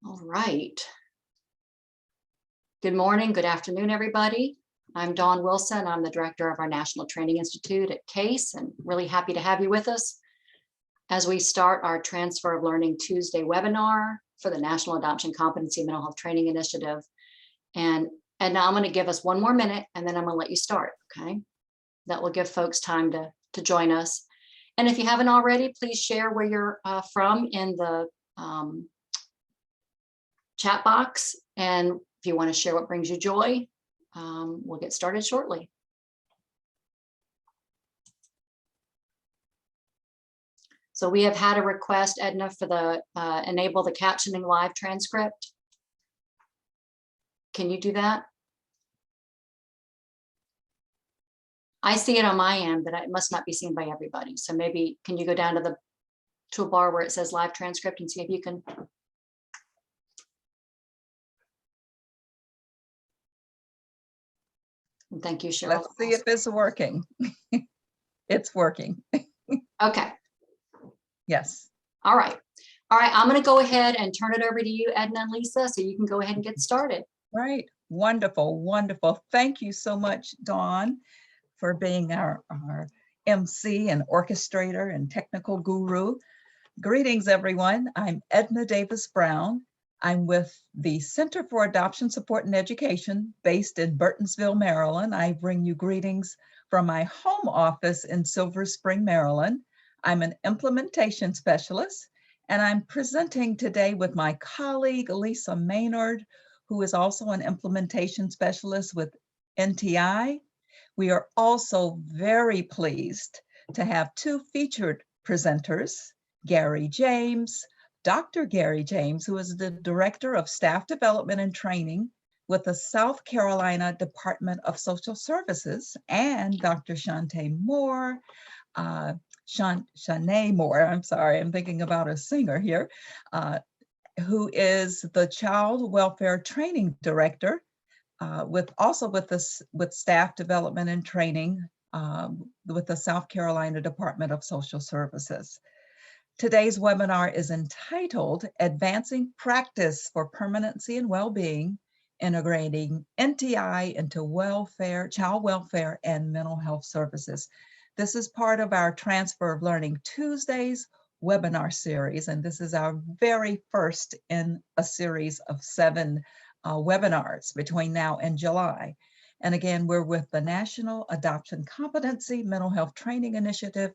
All right. Good morning, good afternoon, everybody. I'm Dawn Wilson. I'm the director of our National Training Institute at C.A.S.E, and really happy to have you with us as we start our Transfer of Learning Tuesday webinar for the National Adoption Competency Mental Health Training Initiative. And now I'm going to give us one more minute, and then I'm going to let you start, okay? That will give folks time to join us. And if you haven't already, please share where you're from in the chat box. And if you want to share what brings you joy, we'll get started shortly. So we have had a request, Edna, for the enable the captioning live transcript. Can you do that? I see it on my end, but it must not be seen by everybody. So maybe, can you go down to the toolbar where it says live transcript and see if you can? And thank you, Cheryl. Let's see if it's working. It's working. Okay. Yes. All right. All right. I'm going to go ahead and turn it over to you, Edna and Lisa, so you can go ahead and get started. Right. Wonderful. Wonderful. Thank you so much, Dawn, for being our MC and orchestrator and technical guru. Greetings, everyone. I'm Edna Davis Brown. I'm with the Center for Adoption Support and Education based in Burtonsville, Maryland. I bring you greetings from my home office in Silver Spring, Maryland. I'm an implementation specialist, and I'm presenting today with my colleague, Lisa Maynard, who is also an implementation specialist with NTI. We are also very pleased to have two featured presenters, Gary James, Dr. Gary James, who is the Director of Staff Development and Training with the South Carolina Department of Social Services, and Dr. Shanae Moore, I'm sorry, I'm thinking about a singer here, who is the Child Welfare Training Director with Staff Development and Training with the South Carolina Department of Social Services. Today's webinar is entitled Advancing Practice for Permanency and Wellbeing, Integrating NTI into Child Welfare and Mental Health Services. This is part of our Transfer of Learning Tuesdays webinar series, and this is our very first in a series of 7 webinars between now and July. And again, we're with the National Adoption Competency Mental Health Training Initiative.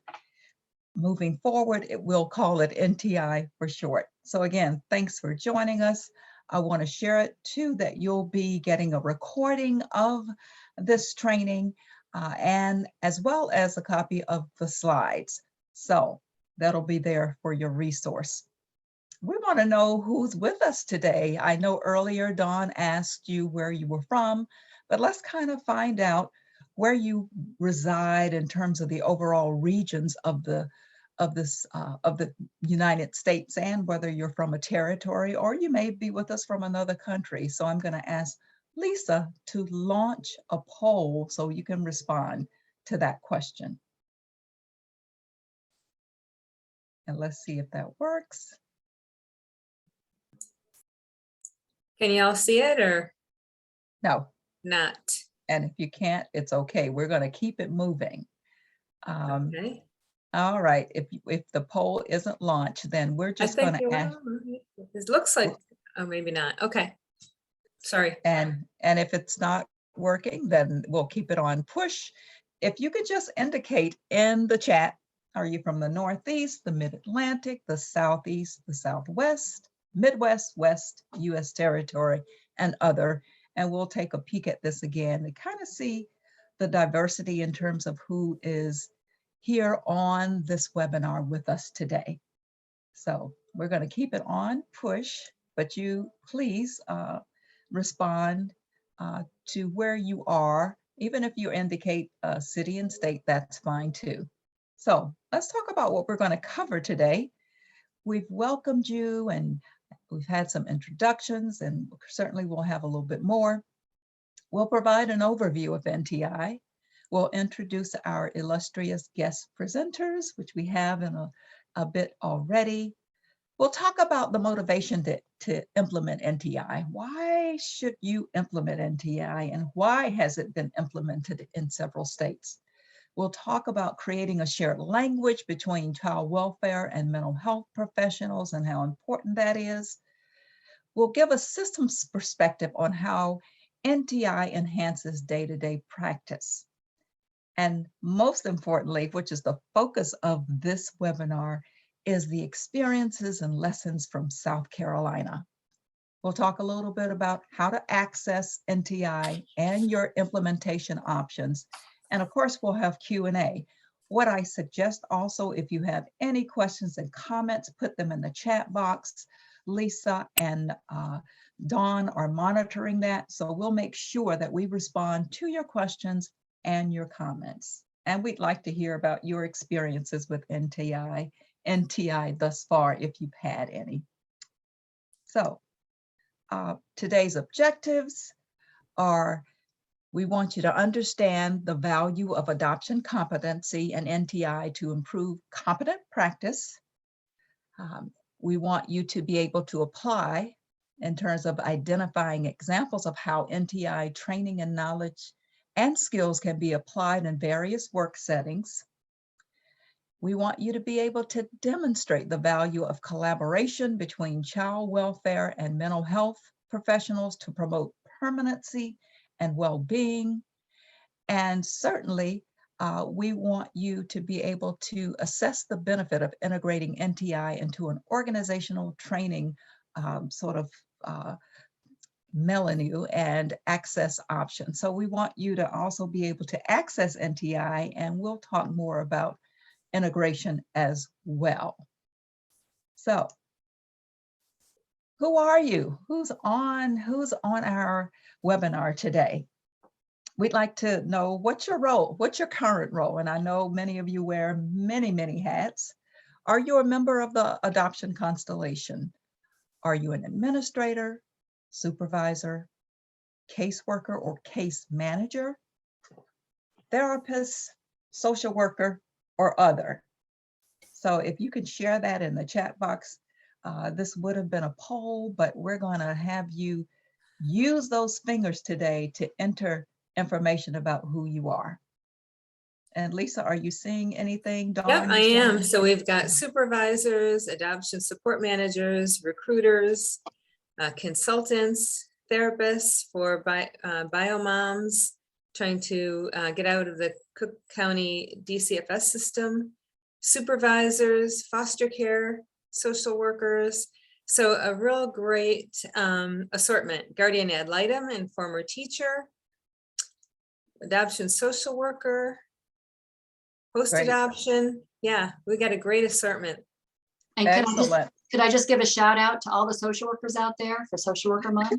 Moving forward, we'll call it NTI for short. So again, thanks for joining us. I want to share it too that you'll be getting a recording of this training and as well as a copy of the slides. So that'll be there for your resource. We want to know who's with us today. I know earlier Dawn asked you where you were from, but let's kind of find out where you reside in terms of the overall regions of the United States, and whether you're from a territory or you may be with us from another country. So I'm going to ask Lisa to launch a poll so you can respond to that question. And let's see if that works. Can y'all see it or? No. Not. And if you can't, it's okay. We're going to keep it moving. Okay. All right. If the poll isn't launched, then we're just going to ask. It looks like, oh, maybe not. Okay. Sorry. And if it's not working, then we'll keep it on push. If you could just indicate in the chat, are you from the Northeast, the Mid-Atlantic, the Southeast, the Southwest, Midwest, West, U.S. territory, and other? And we'll take a peek at this again to kind of see the diversity in terms of who is here on this webinar with us today. So we're going to keep it on push, but you please respond to where you are. Even if you indicate city and state, that's fine too. So let's talk about what we're going to cover today. We've welcomed you and we've had some introductions, and certainly we'll have a little bit more. We'll provide an overview of NTI. We'll introduce our illustrious guest presenters, which we have in a bit already. We'll talk about the motivation to implement NTI. Why should you implement NTI, and why has it been implemented in several states? We'll talk about creating a shared language between child welfare and mental health professionals and how important that is. We'll give a systems perspective on how NTI enhances day-to-day practice. And most importantly, which is the focus of this webinar, is the experiences and lessons from South Carolina. We'll talk a little bit about how to access NTI and your implementation options. And of course, we'll have Q&A. What I suggest also, if you have any questions and comments, put them in the chat box. Lisa and Dawn are monitoring that, so we'll make sure that we respond to your questions and your comments. And we'd like to hear about your experiences with NTI thus far, if you've had any. So today's objectives are, we want you to understand the value of adoption competency and NTI to improve competent practice. We want you to be able to apply in terms of identifying examples of how NTI training and knowledge and skills can be applied in various work settings. We want you to be able to demonstrate the value of collaboration between child welfare and mental health professionals to promote permanency and well-being. And certainly, we want you to be able to assess the benefit of integrating NTI into an organizational training menu and access option. So we want you to also be able to access NTI, and we'll talk more about integration as well. So who are you? Who's on our webinar today? We'd like to know, what's your role? What's your current role? And I know many of you wear many, many hats. Are you a member of the adoption constellation? Are you an administrator, supervisor, caseworker or case manager, therapist, social worker, or other? So if you could share that in the chat box, this would have been a poll, but we're going to have you use those fingers today to enter information about who you are. And Lisa, are you seeing anything? Dawn, Yep, I am. So we've got supervisors, adoption support managers, recruiters, consultants, therapists for bio moms trying to get out of the Cook County DCFS system, supervisors, foster care, social workers. So a real great assortment. Guardian ad litem and former teacher, adoption social worker, post-adoption. Yeah, we got a great assortment. And could I just give a shout out to all the social workers out there for Social Worker Month?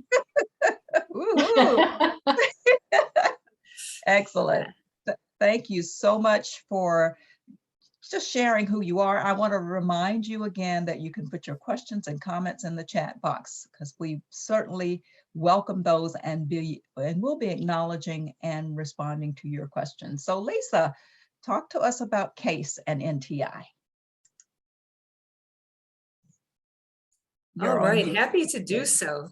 Excellent. Thank you so much for just sharing who you are. I want to remind you again that you can put your questions and comments in the chat box, because we certainly welcome those and we'll be acknowledging and responding to your questions. So Lisa, talk to us about C.A.S.E. and NTI. All right, happy to do so.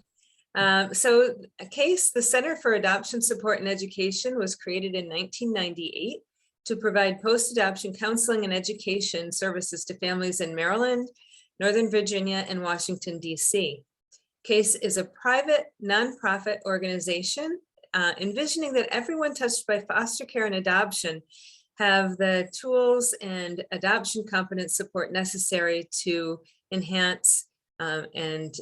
So C.A.S.E., the Center for Adoption Support and Education, was created in 1998 to provide post-adoption counseling and education services to families in Maryland, Northern Virginia, and Washington, D.C. C.A.S.E. is a private nonprofit organization envisioning that everyone touched by foster care and adoption have the tools and adoption competence support necessary to enhance and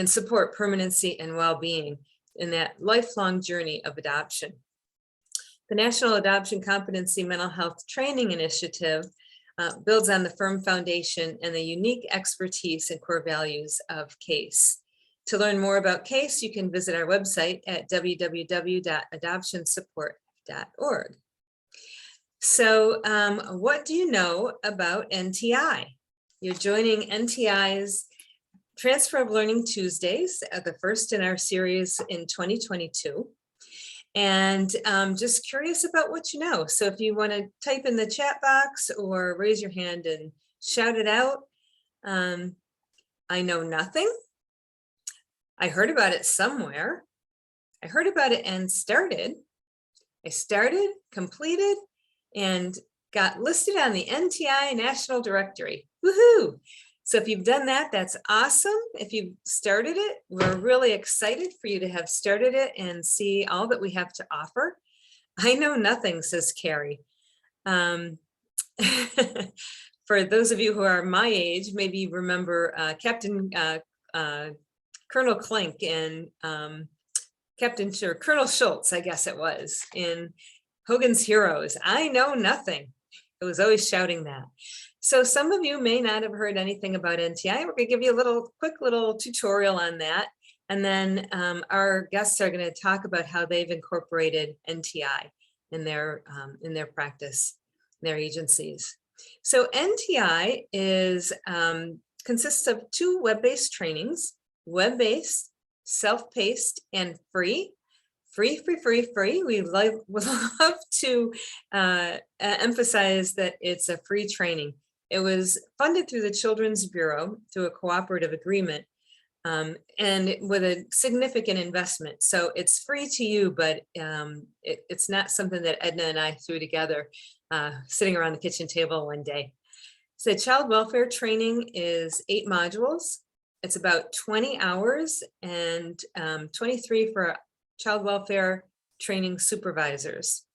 support permanency and well-being in that lifelong journey of adoption. The National Adoption Competency Mental Health Training Initiative builds on the firm foundation and the unique expertise and core values of C.A.S.E. To learn more about C.A.S.E., you can visit our website at www.adoptionsupport.org. So what do you know about NTI? You're joining NTI's Transfer of Learning Tuesdays, the first in our series in 2022. And just curious about what you know. So if you want to type in the chat box or raise your hand and shout it out, I know nothing. I heard about it somewhere. I heard about it and started. I started, completed, and got listed on the NTI National Directory. Woohoo! So if you've done that, that's awesome. If you've started it, we're really excited for you to have started it and see all that we have to offer. I know nothing, says Carrie. For those of you who are my age, maybe you remember Colonel Klink and Colonel Schultz, I guess it was, in Hogan's Heroes. I know nothing. It was always shouting that. So some of you may not have heard anything about NTI. We're going to give you a quick little tutorial on that. And then our guests are going to talk about how they've incorporated NTI in their practice, their agencies. So NTI consists of 2 web-based trainings, web-based, self-paced, and free. Free. We would love to emphasize that it's a free training. It was funded through the Children's Bureau through a cooperative agreement and with a significant investment. So it's free to you, but it's not something that Edna and I threw together sitting around the kitchen table one day. So child welfare training is 8 modules. It's about 20 hours and 23 for child welfare training supervisors.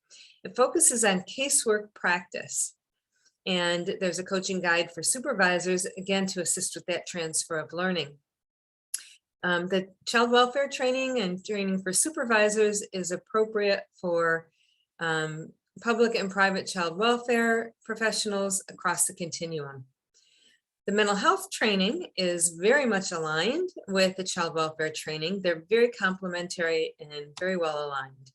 It focuses on casework practice. And there's a coaching guide for supervisors, again, to assist with that transfer of learning. The child welfare training and training for supervisors is appropriate for public and private child welfare professionals across the continuum. The mental health training is very much aligned with the child welfare training. They're very complementary and very well aligned.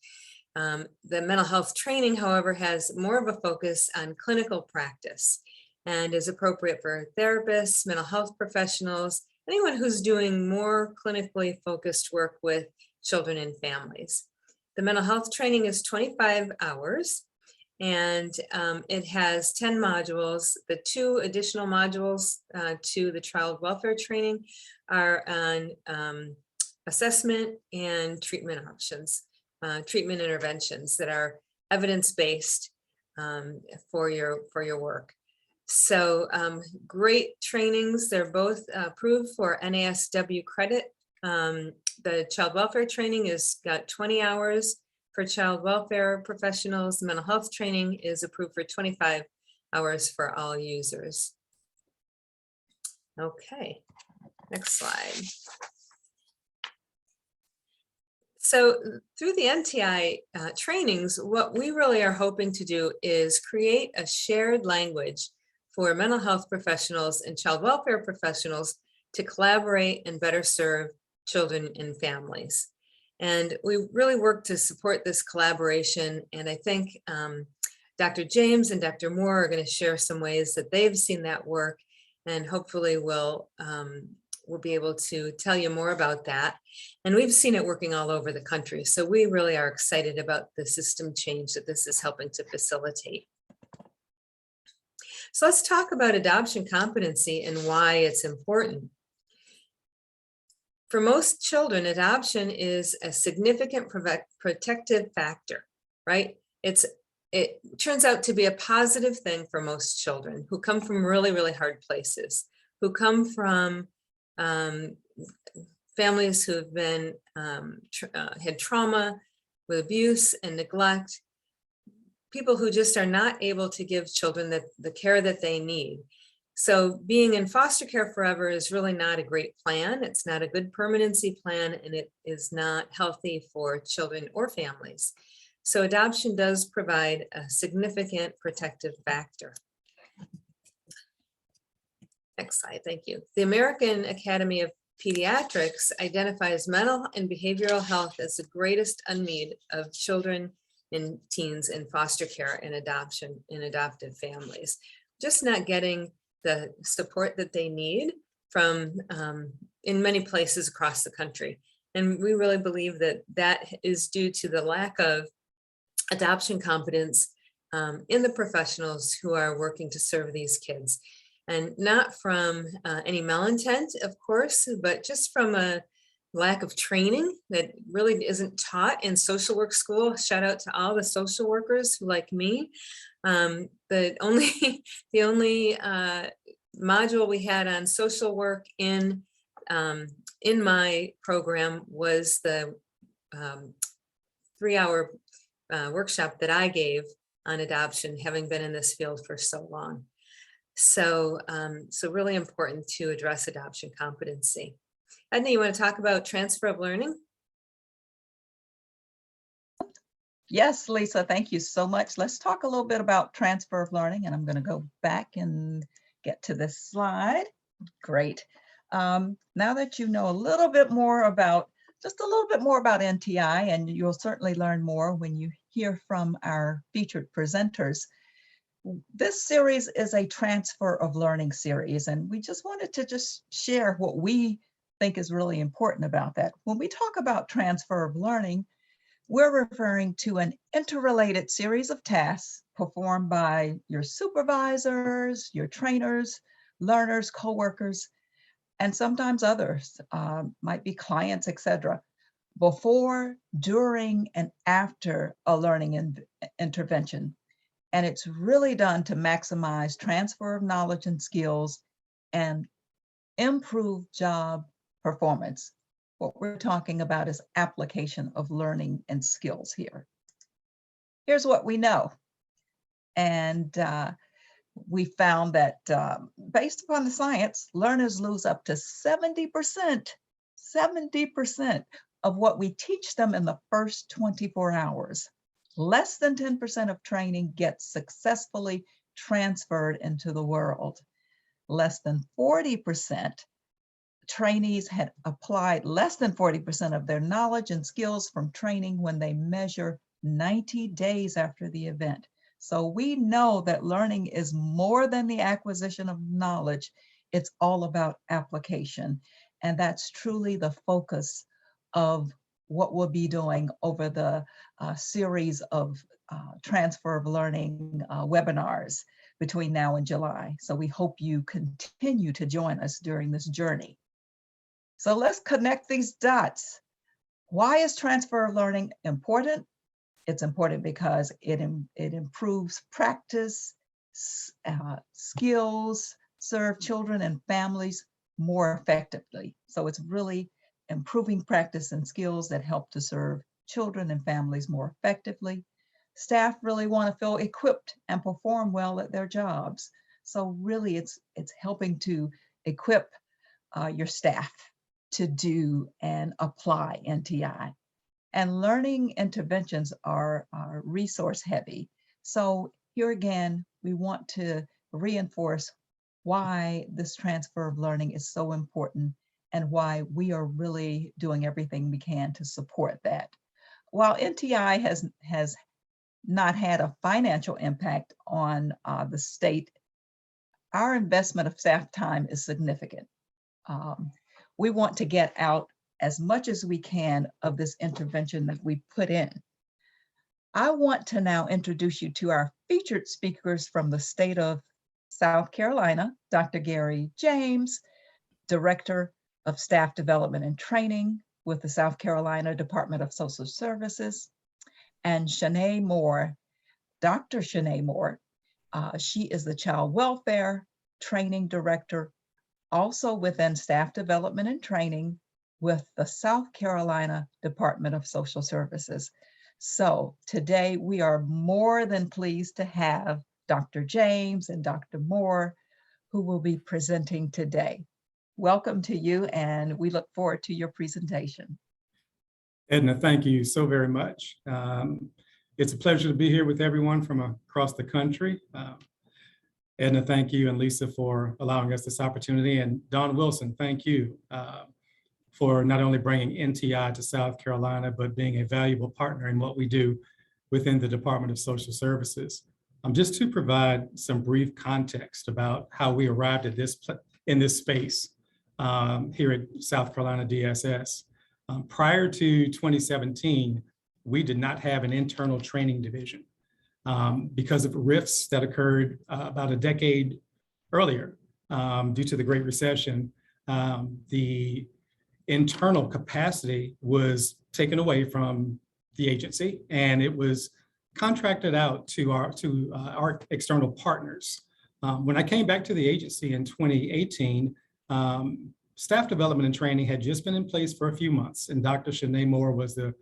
The mental health training, however, has more of a focus on clinical practice and is appropriate for therapists, mental health professionals, anyone who's doing more clinically focused work with children and families. The mental health training is 25 hours. And it has 10 modules. The 2 additional modules to the child welfare training are on assessment and treatment options, treatment interventions that are evidence-based for your work. So great trainings. They're both approved for NASW credit. The child welfare training has got 20 hours. For child welfare professionals, the mental health training is approved for 25 hours for all users. Okay, next slide. So through the NTI trainings, what we really are hoping to do is create a shared language for mental health professionals and child welfare professionals to collaborate and better serve children and families. And we really work to support this collaboration. And I think Dr. James and Dr. Moore are going to share some ways that they've seen that work, and hopefully we'll be able to tell you more about that. And we've seen it working all over the country. So we really are excited about the system change that this is helping to facilitate. So let's talk about adoption competency and why it's important. For most children, adoption is a significant protective factor, right? It turns out to be a positive thing for most children who come from really, really hard places, who come from families who have been had trauma with abuse and neglect, people who just are not able to give children the care that they need. So being in foster care forever is really not a great plan. It's not a good permanency plan, and it is not healthy for children or families. So adoption does provide a significant protective factor. Next slide, thank you. The American Academy of Pediatrics identifies mental and behavioral health as the greatest unmet of children and teens in foster care and adoption in adoptive families. Just not getting the support that they need from in many places across the country. And we really believe that that is due to the lack of adoption competence in the professionals who are working to serve these kids. And not from any malintent, of course, but just from a lack of training that really isn't taught in social work school. Shout out to all the social workers like me. The only the only module we had on social work in my program was the 3-hour workshop that I gave on adoption, having been in this field for so long. So, so really important to address adoption competency. Edna, you want to talk about transfer of learning? Yes, Lisa, thank you so much. Let's talk a little bit about transfer of learning, and I'm going to go back and get to this slide. Great. Now that you know a little bit more about, just a little bit more about NTI, and you'll certainly learn more when you hear from our featured presenters. This series is a transfer of learning series, and we just wanted to just share what we think is really important about that. When we talk about transfer of learning, we're referring to an interrelated series of tasks performed by your supervisors, your trainers, learners, coworkers, and sometimes others, might be clients, etc., before, during, and after a learning intervention. And it's really done to maximize transfer of knowledge and skills and improve job performance. What we're talking about is application of learning and skills here. Here's what we know. And we found that based upon the science, learners lose up to 70% of what we teach them in the first 24 hours. Less than 10% of training gets successfully transferred into the world. Less than 40% trainees had applied less than 40% of their knowledge and skills from training when they measure 90 days after the event. So we know that learning is more than the acquisition of knowledge. It's all about application. And that's truly the focus of what we'll be doing over the series of transfer of learning webinars between now and July. So we hope you continue to join us during this journey. So let's connect these dots. Why is transfer of learning important? It's important because it improves practice, skills, serve children and families more effectively. So it's really improving practice and skills that help to serve children and families more effectively. Staff really want to feel equipped and perform well at their jobs. So really it's helping to equip your staff to do and apply NTI. And learning interventions are resource heavy. So here again, we want to reinforce why this transfer of learning is so important and why we are really doing everything we can to support that. While NTI has not had a financial impact on the state, our investment of staff time is significant. We want to get out as much as we can of this intervention that we put in. I want to now introduce you to our featured speakers from the state of South Carolina, Dr. Gary James, Director of Staff Development and Training with the South Carolina Department of Social Services, and Shanae Moore, Dr. Shanae Moore. She is the Child Welfare Training Director, also within Staff Development and Training with the South Carolina Department of Social Services. So today we are more than pleased to have Dr. James and Dr. Moore, who will be presenting today. Welcome to you, and we look forward to your presentation. Edna, thank you so very much. It's a pleasure to be here with everyone from across the country. Edna, thank you, and Lisa for allowing us this opportunity. And Don Wilson, thank you for not only bringing NTI to South Carolina, but being a valuable partner in what we do within the Department of Social Services. Just to provide some brief context about how we arrived at in this space here at South Carolina DSS. Prior to 2017, we did not have an internal training division because of rifts that occurred about a decade earlier due to the Great Recession, the internal capacity was taken away from the agency, and it was contracted out to our external partners. When I came back to the agency in 2018, staff development and training had just been in place for a few months, and Dr. Shanae Moore was the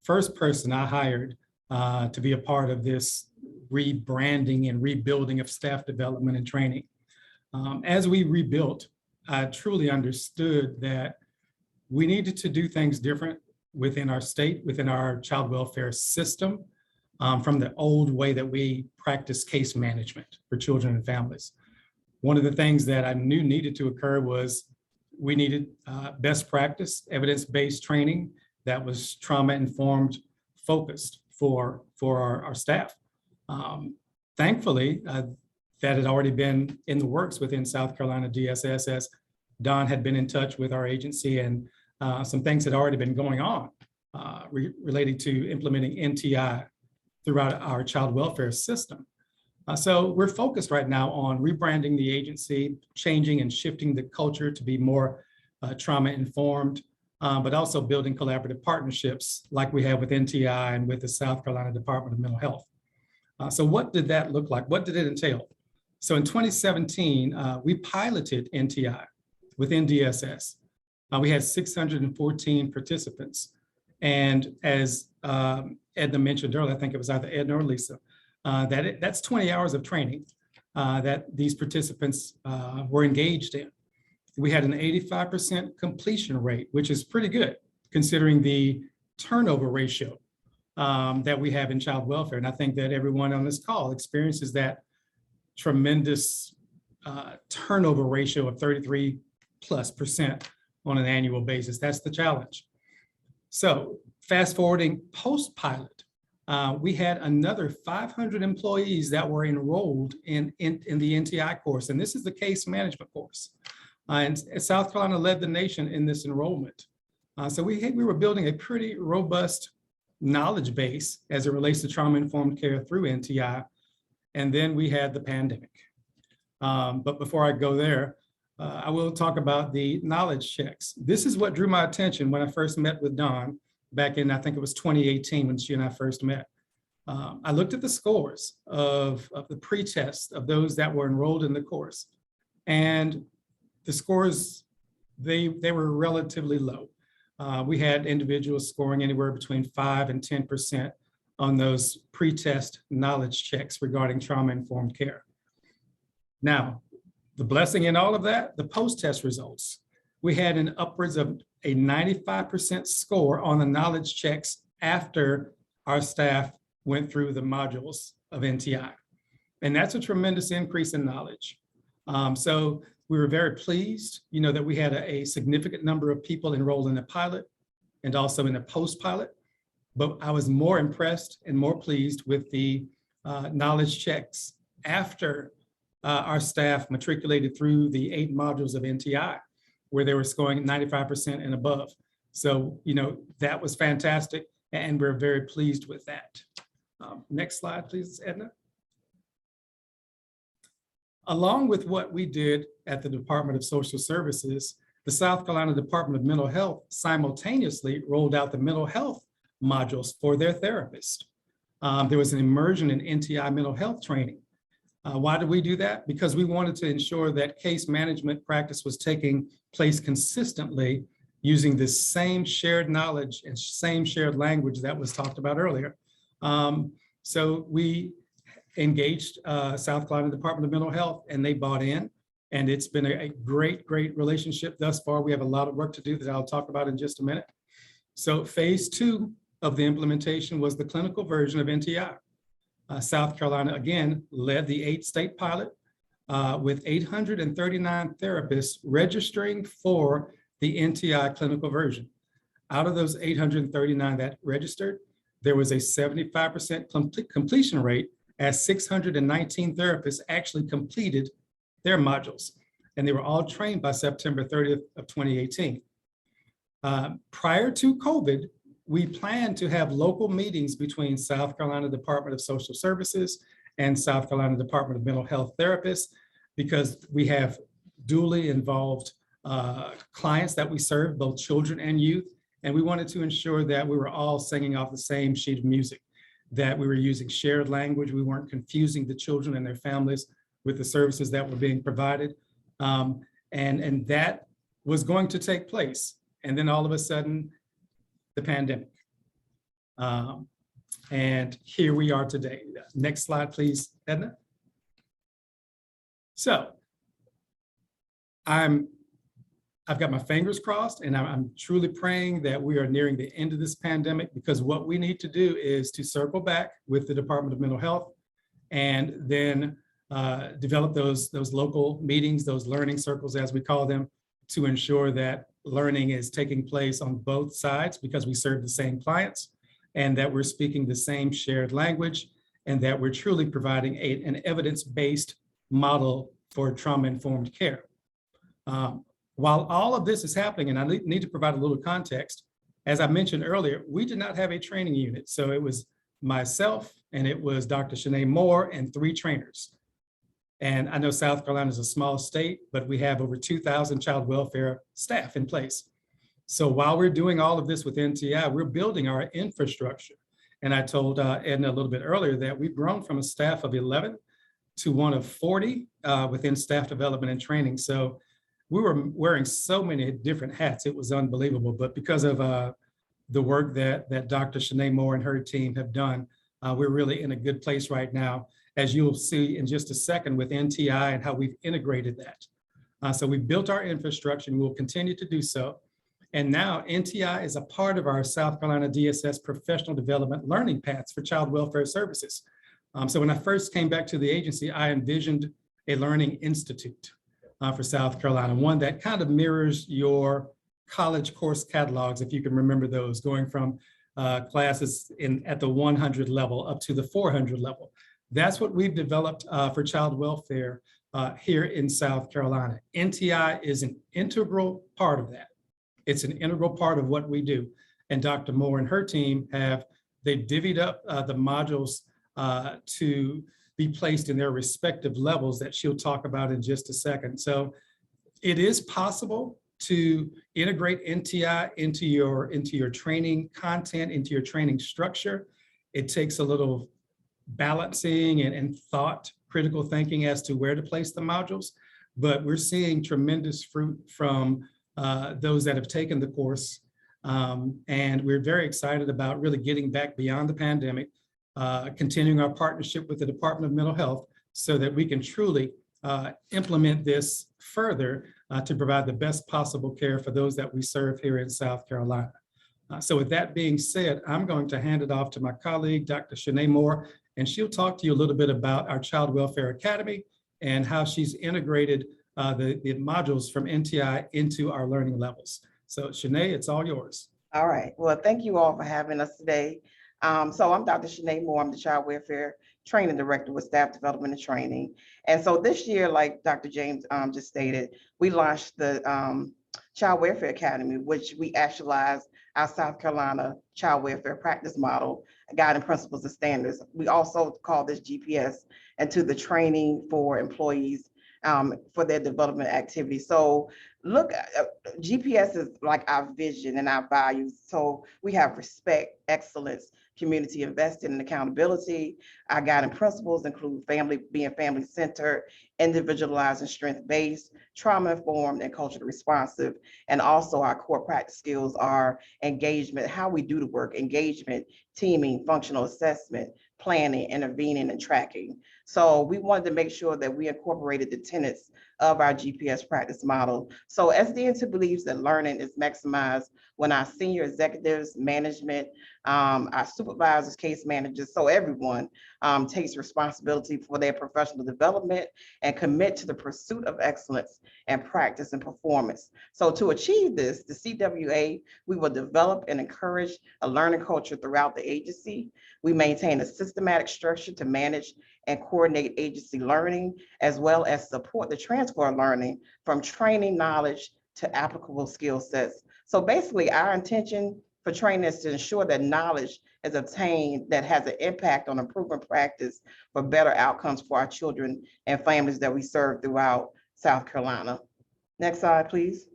first person I hired to be a part of this rebranding and rebuilding of staff development and training. As we rebuilt, I truly understood that we needed to do things different within our state, within our child welfare system, from the old way that we practice case management for children and families. One of the things that I knew needed to occur was we needed best practice, evidence-based training that was trauma-informed, focused for our staff. Thankfully, that had already been in the works within South Carolina DSS, as Don had been in touch with our agency, and some things had already been going on related to implementing NTI throughout our child welfare system. So we're focused right now on rebranding the agency, changing and shifting the culture to be more trauma-informed, but also building collaborative partnerships like we have with NTI and with the South Carolina Department of Mental Health. So what did that look like? What did it entail? So in 2017, we piloted NTI within DSS. We had 614 participants. And as Edna mentioned earlier, I think it was either Edna or Lisa, that's 20 hours of training that these participants were engaged in. We had an 85% completion rate, which is pretty good considering the turnover ratio that we have in child welfare. And I think that everyone on this call experiences that tremendous turnover ratio of 33+% on an annual basis. That's the challenge. So fast forwarding post-pilot, we had another 500 employees that were enrolled in the NTI course. And this is the case management course. And South Carolina led the nation in this enrollment. So we were building a pretty robust knowledge base as it relates to trauma-informed care through NTI. And then we had the pandemic. But before I go there, I will talk about the knowledge checks. This is what drew my attention when I first met with Dawn back in, I think it was 2018 when she and I first met. I looked at the scores of the pre-test of those that were enrolled in the course. And the scores, they were relatively low. We had individuals scoring anywhere between 5 and 10% on those pre-test knowledge checks regarding trauma-informed care. Now, the blessing in all of that, the post-test results. We had an upwards of a 95% score on the knowledge checks after our staff went through the modules of NTI. And that's a tremendous increase in knowledge. So we were very pleased, that we had a significant number of people enrolled in the pilot and also in the post-pilot. But I was more impressed and more pleased with the knowledge checks after our staff matriculated through the 8 modules of NTI, where they were scoring 95% and above. So, that was fantastic, and we're very pleased with that. Next slide, please, Edna. Along with what we did at the Department of Social Services, the South Carolina Department of Mental Health simultaneously rolled out the mental health modules for their therapists. There was an immersion in NTI mental health training. Why did we do that? Because we wanted to ensure that case management practice was taking place consistently using this same shared knowledge and same shared language that was talked about earlier. So we engaged South Carolina Department of Mental Health, and they bought in. And it's been a great, great relationship thus far. We have a lot of work to do that I'll talk about in just a minute. So phase 2 of the implementation was the clinical version of NTI. South Carolina, again, led the 8-state pilot with 839 therapists registering for the NTI clinical version. Out of those 839 that registered, there was a 75% completion rate, as 619 therapists actually completed their modules. And they were all trained by September 30th of 2018. Prior to COVID, we planned to have local meetings between South Carolina Department of Social Services and South Carolina Department of Mental Health therapists, because we have dually involved clients that we serve, both children and youth. And we wanted to ensure that we were all singing off the same sheet of music, that we were using shared language. We weren't confusing the children and their families with the services that were being provided. And that was going to take place. And then all of a sudden, the pandemic. And here we are today. Next slide, please, Edna. So I've got my fingers crossed, and I'm truly praying that we are nearing the end of this pandemic, because what we need to do is to circle back with the Department of Mental Health and then develop those local meetings, those learning circles, as we call them, to ensure that learning is taking place on both sides, because we serve the same clients, and that we're speaking the same shared language, and that we're truly providing an evidence-based model for trauma-informed care. While all of this is happening, and I need to provide a little context, as I mentioned earlier, we did not have a training unit. So it was myself, and it was Dr. Shanae Moore and 3 trainers. And I know South Carolina is a small state, but we have over 2,000 child welfare staff in place. So while we're doing all of this with NTI, we're building our infrastructure. And I told Edna a little bit earlier that we've grown from a staff of 11 to one of 40 within staff development and training. So we were wearing so many different hats, it was unbelievable. But because of the work that Dr. Shanae Moore and her team have done, we're really in a good place right now, as you'll see in just a second with NTI and how we've integrated that. So we've built our infrastructure, and we'll continue to do so. And now NTI is a part of our South Carolina DSS professional development learning paths for child welfare services. So when I first came back to the agency, I envisioned a learning institute for South Carolina, one that kind of mirrors your college course catalogs, if you can remember those, going from classes at the 100 level up to the 400 level. That's what we've developed for child welfare here in South Carolina. NTI is an integral part of that. It's an integral part of what we do. And Dr. Moore and her team they've divvied up the modules to be placed in their respective levels that she'll talk about in just a second. So it is possible to integrate NTI into your training content, into your training structure. It takes a little balancing and thought, critical thinking as to where to place the modules, but we're seeing tremendous fruit from those that have taken the course. And we're very excited about really getting back beyond the pandemic, continuing our partnership with the Department of Mental Health so that we can truly implement this further to provide the best possible care for those that we serve here in South Carolina. So with that being said, I'm going to hand it off to my colleague, Dr. Shanae Moore, and she'll talk to you a little bit about our Child Welfare Academy and how she's integrated the modules from NTI into our learning levels. So Shanae, it's all yours. All right. Well, thank you all for having us today. So I'm Dr. Shanae Moore. I'm the Child Welfare Training Director with Staff Development and Training. And so this year, like Dr. James just stated, we launched the Child Welfare Academy, which we actualized our South Carolina Child Welfare Practice Model, Guiding Principles and Standards. We also call this GPS, into the training for employees for their development activities. So look, GPS is like our vision and our values. So we have respect, excellence, community invested, and accountability. Our guiding principles include being family-centered, individualized and strength-based, trauma-informed, and culturally responsive. And also our core practice skills are engagement, how we do the work, engagement, teaming, functional assessment, planning, intervening, and tracking. So we wanted to make sure that we incorporated the tenets of our GPS practice model. So SDNT believes that learning is maximized when our senior executives, management, our supervisors, case managers, so everyone takes responsibility for their professional development and commit to the pursuit of excellence and practice and performance. So to achieve this, the CWA, we will develop and encourage a learning culture throughout the agency. We maintain a systematic structure to manage and coordinate agency learning, as well as support the transfer of learning from training knowledge to applicable skill sets. So basically, our intention for training is to ensure that knowledge is obtained that has an impact on improving practice for better outcomes for our children and families that we serve throughout South Carolina. Next slide, please.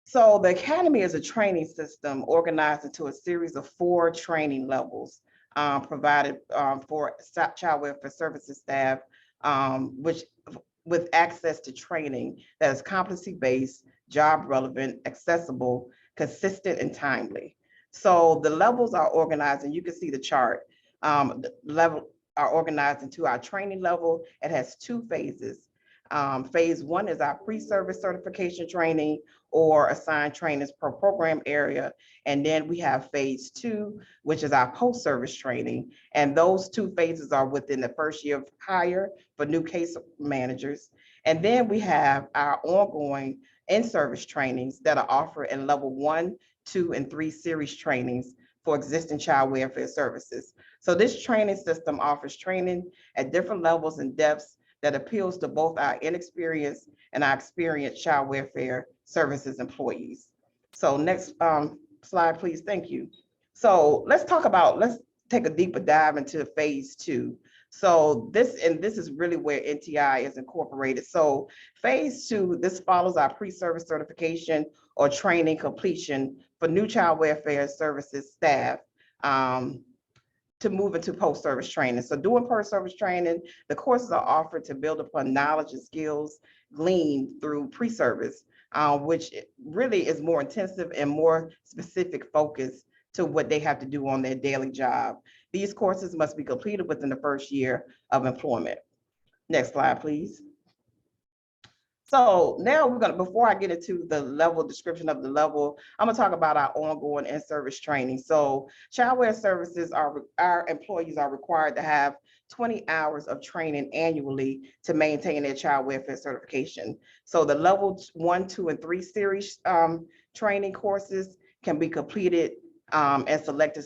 So the Academy is a training system organized into a series of 4 training levels provided for child welfare services staff, which with access to training that is competency-based, job relevant, accessible, consistent, and timely. So the levels are organized, and you can see the chart. The level are organized into our training level. It has 2 phases. Phase 1 is our pre-service certification training or assigned trainings per program area. And then we have phase 2, which is our post-service training. And those 2 phases are within the first year of hire for new case managers. And then we have our ongoing in-service trainings that are offered in level 1, 2, and 3 series trainings for existing child welfare services. So this training system offers training at different levels and depths that appeals to both our inexperienced and our experienced child welfare services employees. So next slide, please. Thank you. So let's take a deeper dive into phase 2. So this is really where NTI is incorporated. So phase 2, this follows our pre-service certification or training completion for new child welfare services staff to move into post-service training. So doing post-service training, the courses are offered to build upon knowledge and skills gleaned through pre-service, which really is more intensive and more specific focus to what they have to do on their daily job. These courses must be completed within the first year of employment. Next slide, please. So now before I get into the level description of the level, I'm gonna talk about our ongoing in-service training. So child welfare services our employees are required to have 20 hours of training annually to maintain their child welfare certification. So the level 1, 2, and 3 series training courses can be completed and selected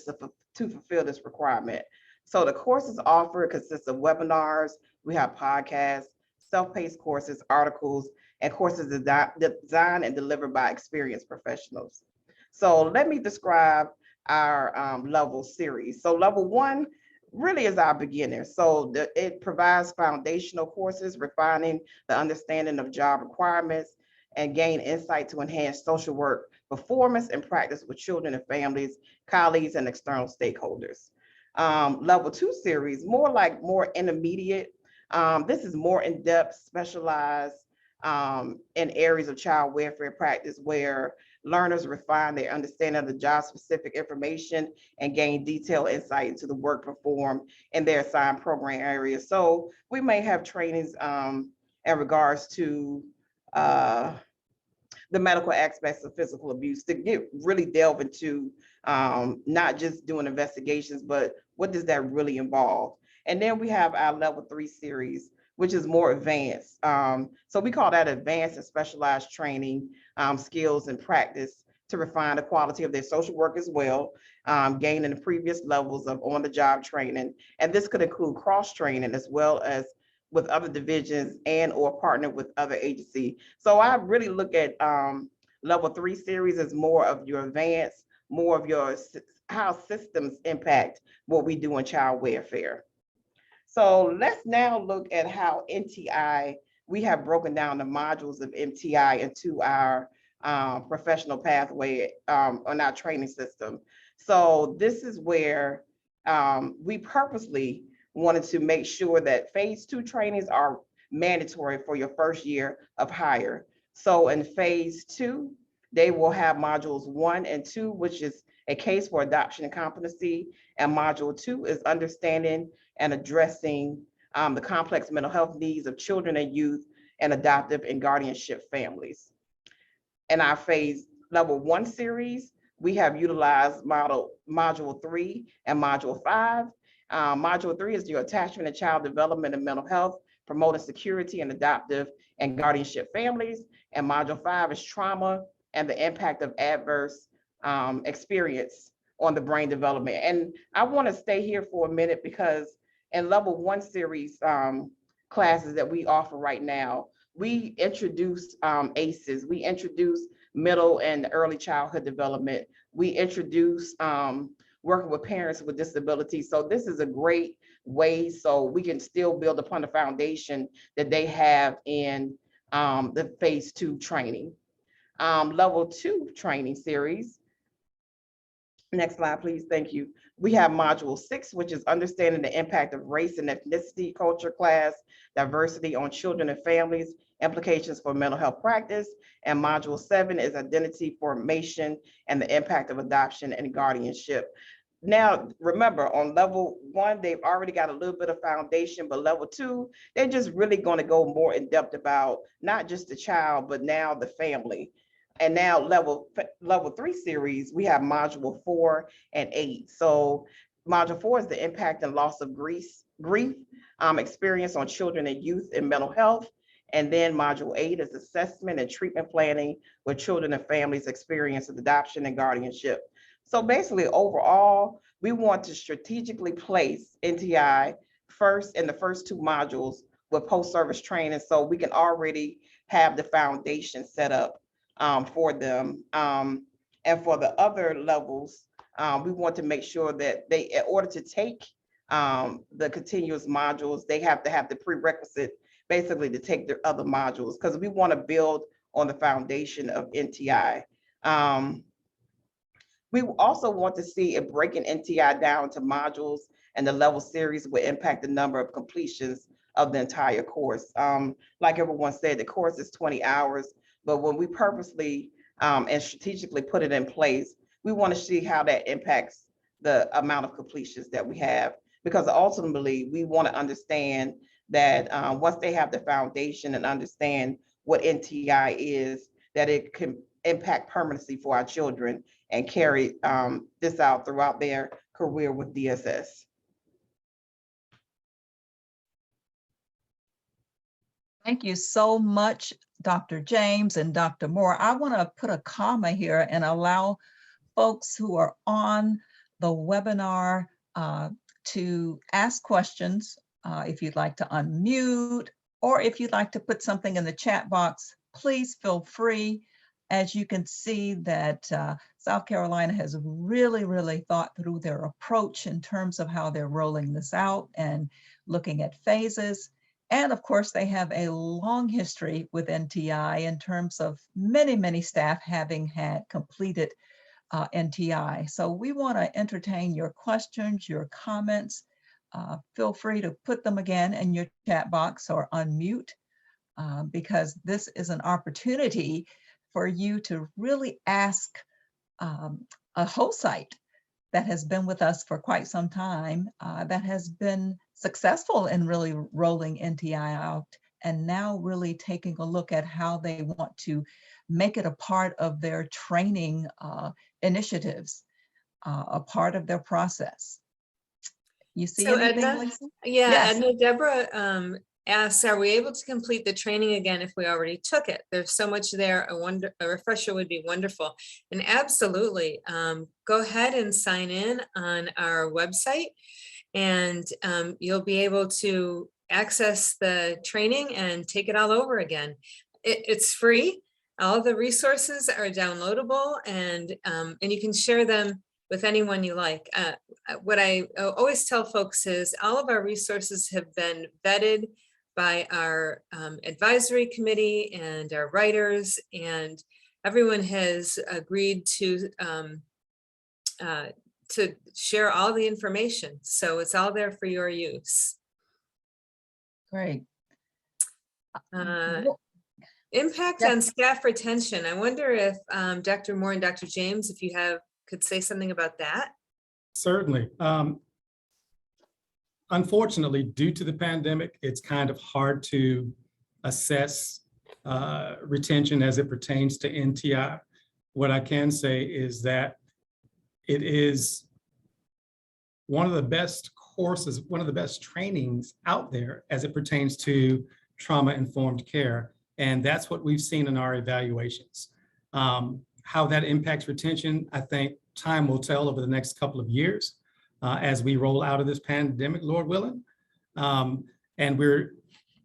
to fulfill this requirement. So the courses offered consist of webinars, we have podcasts, self-paced courses, articles, and courses designed and delivered by experienced professionals. So let me describe our level series. So level 1 really is our beginner. So it provides foundational courses, refining the understanding of job requirements and gain insight to enhance social work performance and practice with children and families, colleagues, and external stakeholders. Level 2 series, more intermediate. This is more in-depth, specialized in areas of child welfare practice where learners refine their understanding of the job-specific information and gain detailed insight into the work performed in their assigned program areas. So we may have trainings in regards to the medical aspects of physical abuse to really delve into not just doing investigations, but what does that really involve? And then we have our level 3 series, which is more advanced. So we call that advanced and specialized training, skills and practice to refine the quality of their social work as well, gaining the previous levels of on-the-job training. And this could include cross-training as well as with other divisions and or partner with other agencies. So I really look at level 3 series as more of your advanced, more of your how systems impact what we do in child welfare. So let's now look at how NTI, we have broken down the modules of NTI into our professional pathway on our training system. So this is where we purposely wanted to make sure that phase 2 trainings are mandatory for your first year of hire. So in phase 2, they will have modules 1 and 2, which is a case for adoption and competency, and module 2 is understanding and addressing the complex mental health needs of children and youth and adoptive and guardianship families. In our phase level 1 series, we have utilized module 3 and module 5. Module 3 is your attachment and child development and mental health, promoting security and adoptive and guardianship families. And module 5 is trauma and the impact of adverse experience on the brain development. And I want to stay here for a minute because in level 1 series classes that we offer right now, we introduce ACEs, we introduce middle and early childhood development, we introduce working with parents with disabilities. So this is a great way so we can still build upon the foundation that they have in the phase 2 training. Level 2 training series. Next slide, please. Thank you. We have module 6, which is understanding the impact of race and ethnicity, culture, class, diversity on children and families, implications for mental health practice. And module 7 is identity formation and the impact of adoption and guardianship. Now, remember, on level 1, they've already got a little bit of foundation, but level 2, they're just really going to go more in depth about not just the child, but now the family. And now level 3 series, we have module 4 and 8. So module 4 is the impact and loss of grief experience on children and youth in mental health. And then module 8 is assessment and treatment planning with children and families experience of adoption and guardianship. So basically, overall, we want to strategically place NTI first in the first 2 modules with post-service training, so we can already have the foundation set up for them. And for the other levels, we want to make sure that they, in order to take the continuous modules, they have to have the prerequisite basically to take their other modules, because we want to build on the foundation of NTI. We also want to see if breaking NTI down to modules and the level series will impact the number of completions of the entire course. Like everyone said, the course is 20 hours, but when we purposely and strategically put it in place, we want to see how that impacts the amount of completions that we have, because ultimately we want to understand that once they have the foundation and understand what NTI is, that it can impact permanency for our children and carry this out throughout their career with DSS. Thank you so much, Dr. James and Dr. Moore. I want to put a comma here and allow folks who are on the webinar to ask questions. If you'd like to unmute, or if you'd like to put something in the chat box, please feel free. As you can see that South Carolina has really thought through their approach in terms of how they're rolling this out and looking at phases. And of course, they have a long history with NTI in terms of many staff having had completed NTI. So we want to entertain your questions, your comments. Feel free to put them again in your chat box or unmute, because this is an opportunity for you to really ask a host site that has been with us for quite some time, that has been successful in really rolling NTI out, and now really taking a look at how they want to make it a part of their training initiatives, a part of their process. You see So anything, Edna, Lisa? yeah, Yes. Edna, Deborah asks, are we able to complete the training again if we already took it? There's so much there. A refresher would be wonderful. And absolutely, go ahead and sign in on our website, and you'll be able to access the training and take it all over again. It's free. All the resources are downloadable, and you can share them with anyone you like. What I always tell folks is all of our resources have been vetted by our advisory committee and our writers, and everyone has agreed to share all the information. So it's all there for your use. Great. Impact Yes. on staff retention. I wonder if Dr. Moore and Dr. James, if you could say something about that. Certainly. Unfortunately, due to the pandemic, it's kind of hard to assess retention as it pertains to NTI. What I can say is that it is one of the best courses, one of the best trainings out there as it pertains to trauma-informed care. And that's what we've seen in our evaluations. How that impacts retention, I think time will tell over the next couple of years as we roll out of this pandemic, Lord willing. And we're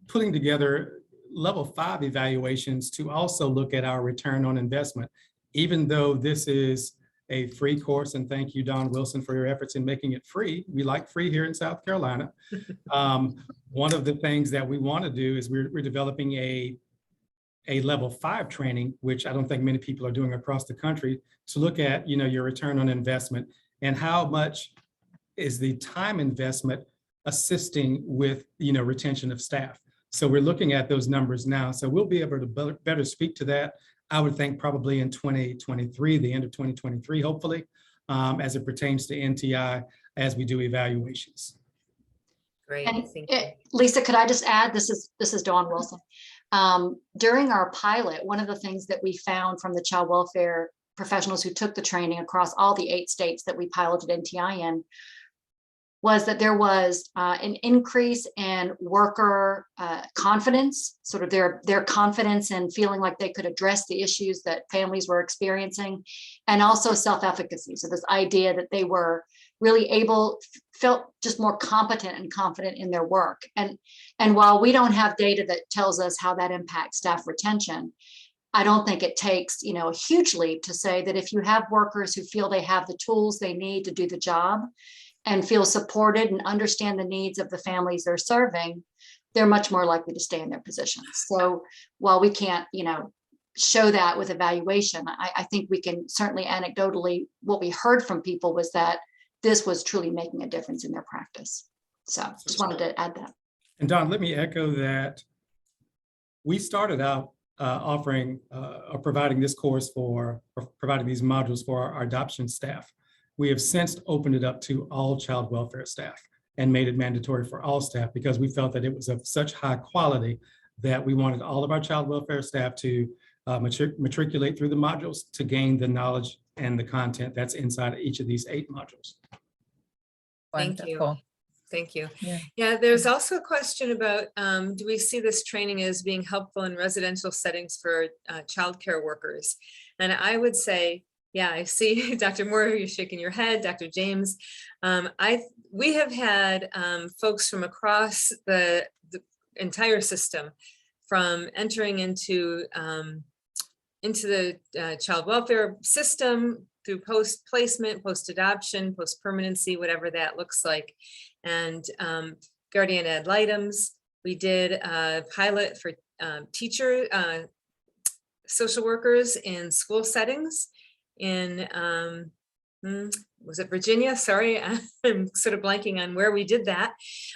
putting together level 5 evaluations to also look at our return on investment, even though this is a free course. And thank you, Don Wilson, for your efforts in making it free. We like free here in South Carolina. One of the things that we want to do is we're developing a a level 5 training, which I don't think many people are doing across the country, to look at, your return on investment and how much is the time investment assisting with, retention of staff. So we're looking at those numbers now. So we'll be able to better speak to that, I would think probably in 2023, the end of 2023, hopefully, as it pertains to NTI as we do evaluations. Great, And thank you. Lisa, could I just add, this is Dawn Wilson. During our pilot, one of the things that we found from the child welfare professionals who took the training across all the 8 states that we piloted NTI in was that there was an increase in worker confidence, sort of their confidence in feeling like they could address the issues that families were experiencing, and also self-efficacy. So this idea that they were really felt just more competent and confident in their work. And while we don't have data that tells us how that impacts staff retention, I don't think it takes, a huge leap to say that if you have workers who feel they have the tools they need to do the job and feel supported and understand the needs of the families they're serving, they're much more likely to stay in their positions. So while we can't, show that with evaluation, I think we can certainly anecdotally, what we heard from people was that this was truly making a difference in their practice. So just wanted to add that. And Don, let me echo that. We started out offering or providing this course or providing these modules for our adoption staff. We have since opened it up to all child welfare staff and made it mandatory for all staff because we felt that it was of such high quality that we wanted all of our child welfare staff to matriculate through the modules to gain the knowledge and the content that's inside of each of these 8 modules. Thank you. Wonderful. Thank you. Yeah. Yeah, there's also a question about, do we see this training as being helpful in residential settings for childcare workers? And I would say, yeah, I see Dr. Moore, you're shaking your head, Dr. James. We have had folks from across the entire system, from entering into the child welfare system through post-placement, post-adoption, post-permanency, whatever that looks like, and guardian ad litems. We did a pilot for teacher social workers in school settings in, was it Virginia? Sorry, I'm sort of blanking on where we did that.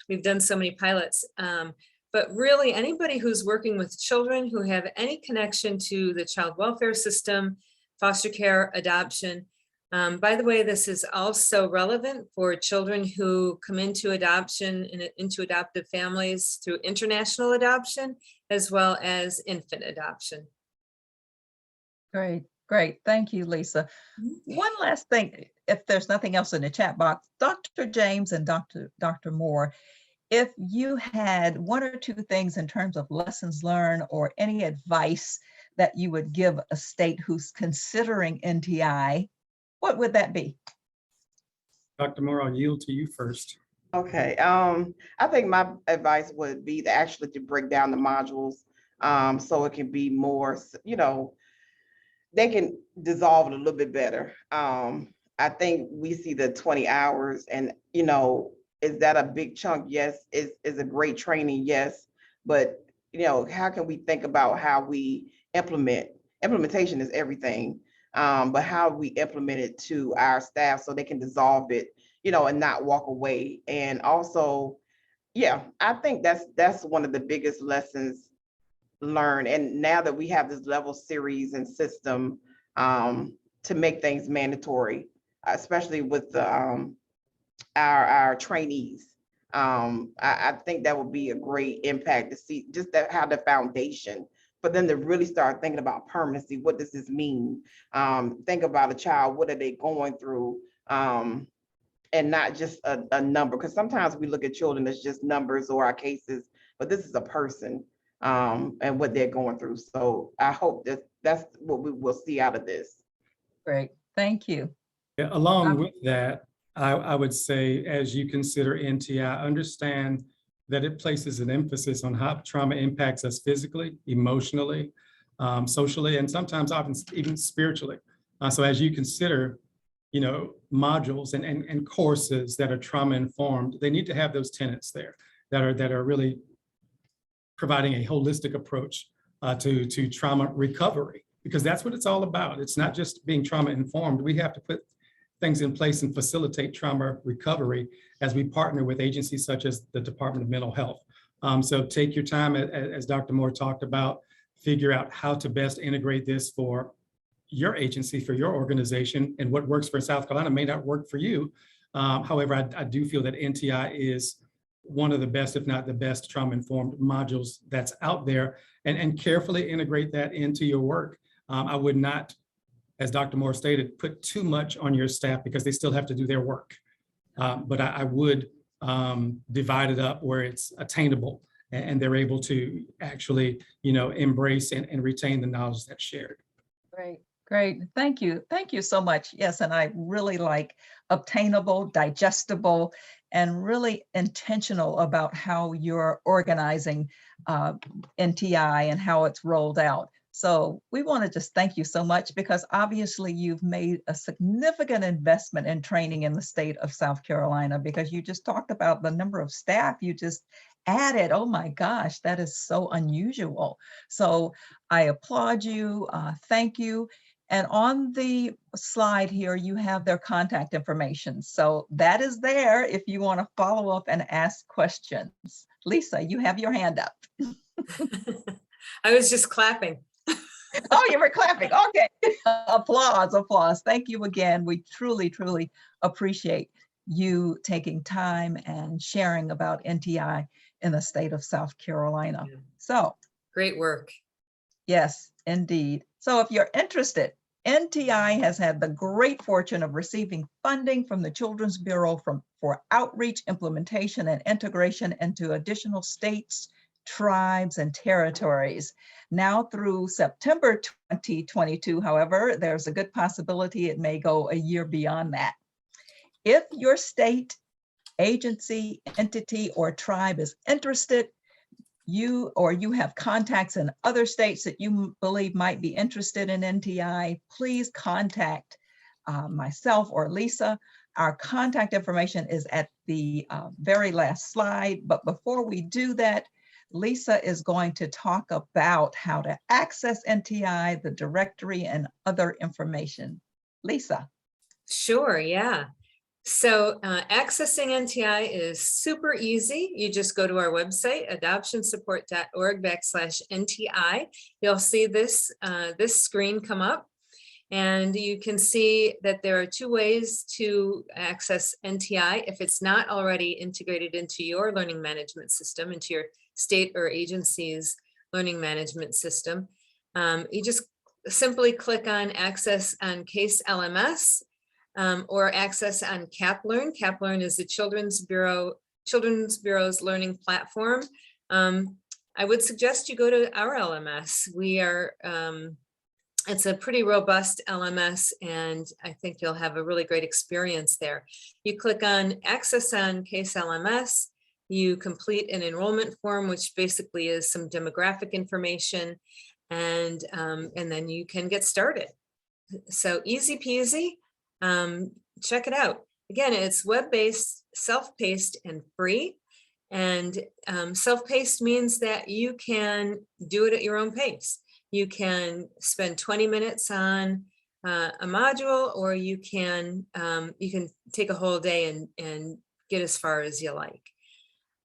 We've done so many pilots. But really, anybody who's working with children who have any connection to the child welfare system, foster care, adoption. By the way, this is also relevant for children who come into adoption and into adoptive families through international adoption, as well as infant adoption. Great, great. Thank you, Lisa. One last thing, if there's nothing else in the chat box, Dr. James and Dr. Moore, if you had 1 or 2 things in terms of lessons learned or any advice that you would give a state who's considering NTI, what would that be? Dr. Moore, I'll yield to you first. Okay, I think my advice would be to actually break down the modules so it can be more, they can dissolve it a little bit better. I think we see the 20 hours and, is that a big chunk? Yes. Is a great training? Yes. But, how can we think about how we implement? Implementation is everything. But how we implement it to our staff so they can dissolve it, and not walk away. And also, yeah, I think that's one of the biggest lessons learned. And now that we have this level series and system to make things mandatory, especially with the our trainees, I think that would be a great impact to see just how the foundation for them to really start thinking about permanency. What does this mean? Think about a child, what are they going through? And not just a number, because sometimes we look at children as just numbers or our cases, but this is a person and what they're going through. So I hope that's what we will see out of this. Great, thank you. Yeah, along with that, I would say, as you consider NTI, understand that it places an emphasis on how trauma impacts us physically, emotionally, socially, and sometimes often even spiritually. So as you consider, modules and courses that are trauma informed, they need to have those tenets there that are really providing a holistic approach to trauma recovery, because that's what it's all about. It's not just being trauma informed. We have to put things in place and facilitate trauma recovery as we partner with agencies such as the Department of Mental Health. So take your time, as Dr. Moore talked about, figure out how to best integrate this for your agency, for your organization, and what works for South Carolina may not work for you. However, I do feel that NTI is one of the best, if not the best, trauma-informed modules that's out there, and carefully integrate that into your work. I would not, as Dr. Moore stated, put too much on your staff because they still have to do their work. But I would divide it up where it's attainable and they're able to actually, embrace and retain the knowledge that's shared. Great, great. Thank you. Thank you so much. Yes, and I really like obtainable, digestible, and really intentional about how you're organizing NTI and how it's rolled out. So we want to just thank you so much, because obviously you've made a significant investment in training in the state of South Carolina, because you just talked about the number of staff you just added. Oh my gosh, that is so unusual. So I applaud you. Thank you. And on the slide here, you have their contact information. So that is there if you want to follow up and ask questions. Lisa, you have your hand up. I was just clapping. Oh, you were clapping. Okay. Applause, applause. Thank you again. We truly, truly appreciate you taking time and sharing about NTI in the state of South Carolina. Yeah. So, Great work. yes, indeed. So if you're interested, NTI has had the great fortune of receiving funding from the Children's Bureau for outreach, implementation, and integration into additional states, tribes, and territories. Now through September 2022, however, there's a good possibility it may go a year beyond that. If your state, agency, entity, or tribe is interested, you have contacts in other states that you believe might be interested in NTI, please contact myself or Lisa. Our contact information is at the very last slide. But before we do that, Lisa is going to talk about how to access NTI, the directory, and other information. Lisa. Sure, yeah. So accessing NTI is super easy. You just go to our website, adoptionsupport.org/NTI. You'll see this screen come up, and you can see that there are two ways to access NTI. If it's not already integrated into your learning management system, into your state or agency's learning management system, you just simply click on access on C.A.S.E LMS. Or access on CapLearn. CapLearn is the Children's Bureau's learning platform. I would suggest you go to our LMS. It's a pretty robust LMS, and I think you'll have a really great experience there. You click on access on C.A.S.E LMS. You complete an enrollment form, which basically is some demographic information, and then you can get started. So easy peasy. Check it out. Again, it's web-based, self-paced, and free. And self-paced means that you can do it at your own pace. You can spend 20 minutes on a module, or you can take a whole day and get as far as you like.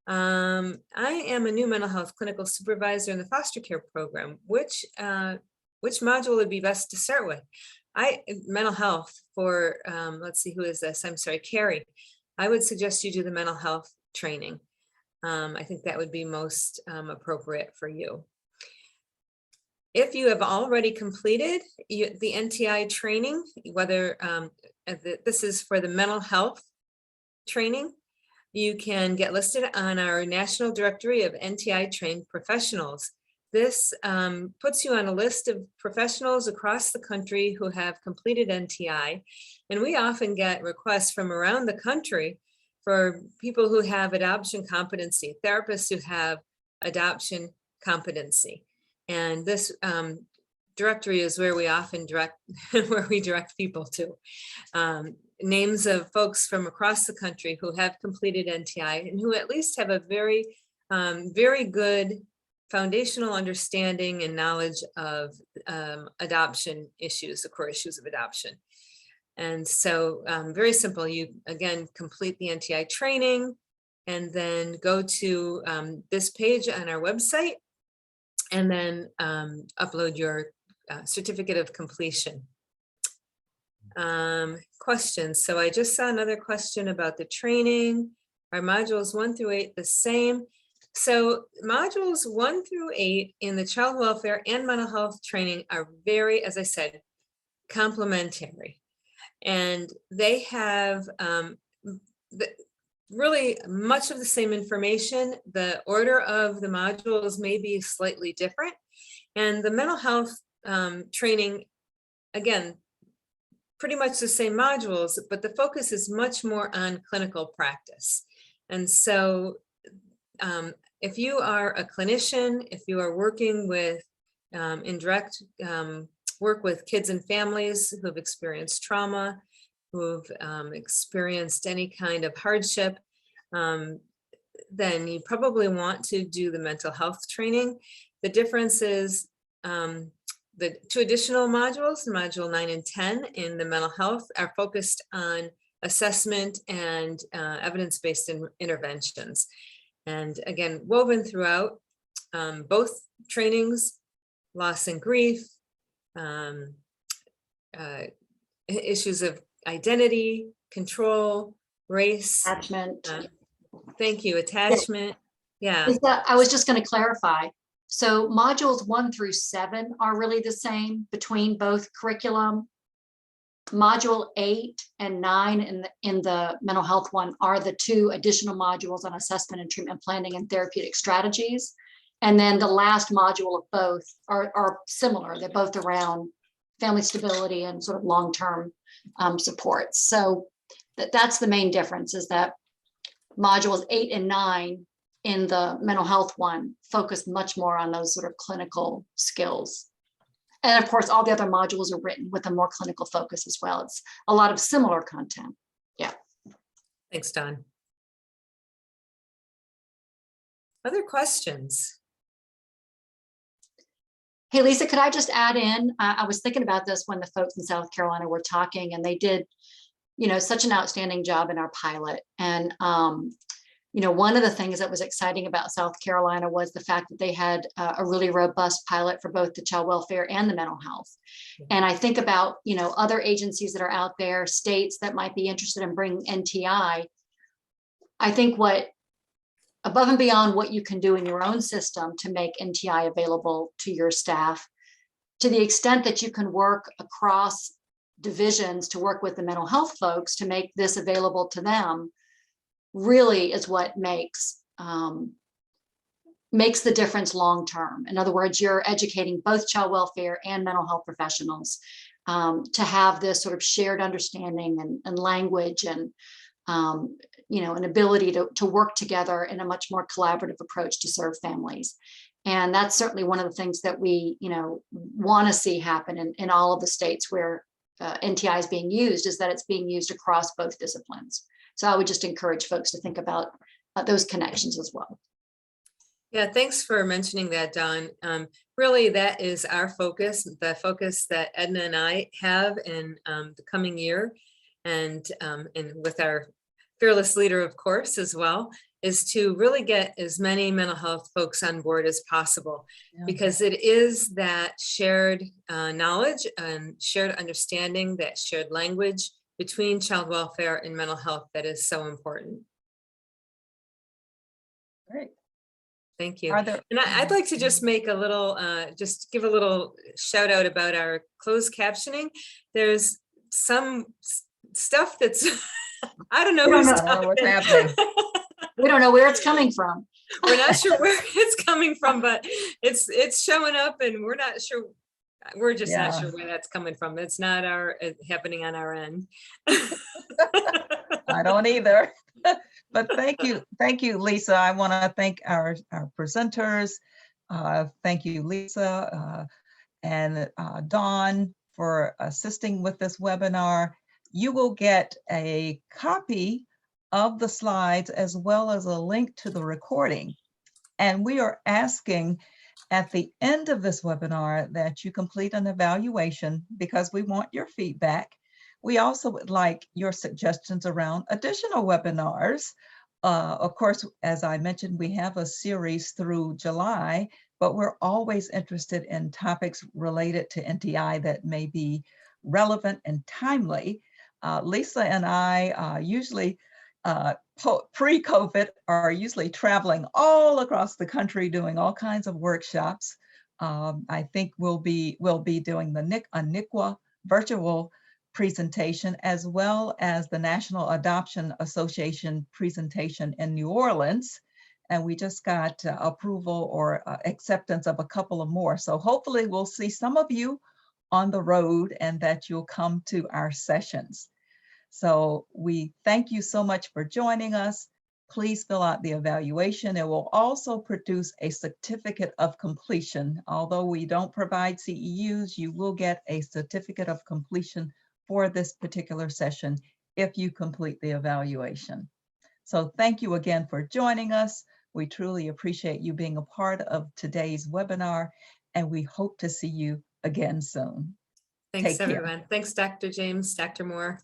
I am a new mental health clinical supervisor in the foster care program. Which module would be best to start with? Mental health for, let's see, who is this? I'm sorry, Carrie. I would suggest you do the mental health training. I think that would be most appropriate for you. If you have already completed the NTI training, whether this is for the mental health training, you can get listed on our National Directory of NTI trained professionals. This puts you on a list of professionals across the country who have completed NTI. And we often get requests from around the country for people who have adoption competency, therapists who have adoption competency. And this directory is where we often direct people to. Names of folks from across the country who have completed NTI and who at least have a very good foundational understanding and knowledge of adoption issues, the core issues of adoption. And so very simple, you again complete the NTI training and then go to this page on our website and then upload your certificate of completion. Questions. So I just saw another question about the training. Are modules 1 through 8 the same? So modules 1 through 8 in the child welfare and mental health training are very, as I said, complementary. And they have really much of the same information. The order of the modules may be slightly different. And the mental health training, again, pretty much the same modules, but the focus is much more on clinical practice. And so if you are a clinician, if you are working with in direct work with kids and families who've experienced trauma, who've experienced any kind of hardship, then you probably want to do the mental health training. The difference is the 2 additional modules, module 9 and 10 in the mental health, are focused on assessment and evidence-based interventions. And again, woven throughout both trainings, loss and grief, issues of identity, control, race. Attachment. Thank you, attachment. Yeah. Lisa, I was just going to clarify. So modules 1 through 7 are really the same between both curriculum. Module 8 and 9 in the mental health one are the 2 additional modules on assessment and treatment planning and therapeutic strategies. And then the last module of both are similar. They're both around family stability and sort of long-term supports. So that's the main difference, is that modules 8 and 9 in the mental health one focus much more on those sort of clinical skills. And of course, all the other modules are written with a more clinical focus as well. It's a lot of similar content. Yeah. Thanks, Dawn. Other questions? Hey, Lisa, could I just add in? I was thinking about this when the folks in South Carolina were talking, and they did, such an outstanding job in our pilot. And, one of the things that was exciting about South Carolina was the fact that they had a really robust pilot for both the child welfare and the mental health. And I think about, other agencies that are out there, states that might be interested in bringing NTI. I think above and beyond what you can do in your own system to make NTI available to your staff, to the extent that you can work across divisions to work with the mental health folks to make this available to them, really is what makes the difference long term. In other words, you're educating both child welfare and mental health professionals to have this sort of shared understanding and language and an ability to work together in a much more collaborative approach to serve families. And that's certainly one of the things that we want to see happen in all of the states where NTI is being used, is that it's being used across both disciplines. So I would just encourage folks to think about those connections as well. Yeah, thanks for mentioning that, Dawn. Really, that is our focus, the focus that Edna and I have in the coming year, and with our fearless leader, of course, as well, is to really get as many mental health folks on board as possible, because it is that shared knowledge and shared understanding, that shared language between child welfare and mental health that is so important. Great. Thank you. And I'd like to just make a little, just give a little shout out about our closed captioning. There's some stuff that's, I don't know what's happening. We don't know where it's coming from. We're not sure where it's coming from, but it's showing up, and we're not sure. We're just not sure where that's coming from. It's not happening on our end. I don't either. But thank you, Lisa. I want to thank our presenters. Thank you, Lisa and Dawn, for assisting with this webinar. You will get a copy of the slides as well as a link to the recording. And we are asking at the end of this webinar that you complete an evaluation because we want your feedback. We also would like your suggestions around additional webinars. Of course, as I mentioned, we have a series through July, but we're always interested in topics related to NTI that may be relevant and timely. Lisa and I usually pre-COVID are usually traveling all across the country doing all kinds of workshops. I think we'll be doing the NICWA virtual presentation as well as the National Adoption Association presentation in New Orleans. And we just got approval or acceptance of a couple of more. So hopefully we'll see some of you on the road and that you'll come to our sessions. So we thank you so much for joining us. Please fill out the evaluation. It will also produce a certificate of completion. Although we don't provide CEUs, you will get a certificate of completion for this particular session if you complete the evaluation. So thank you again for joining us. We truly appreciate you being a part of today's webinar, and we hope to see you again soon. Thanks, Take care. everyone. Thanks, Dr. James, Dr. Moore.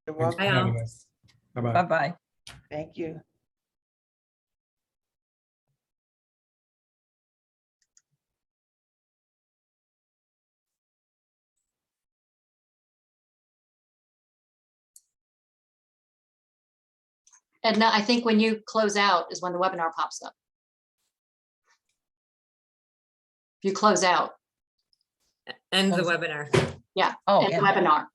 You're Thanks for welcome. Bye, all. having us. Bye-bye. Bye-bye. Thank you. And I think when you close out is when the webinar pops up. If you close out, End the Close. webinar. yeah, Oh, end the and webinar.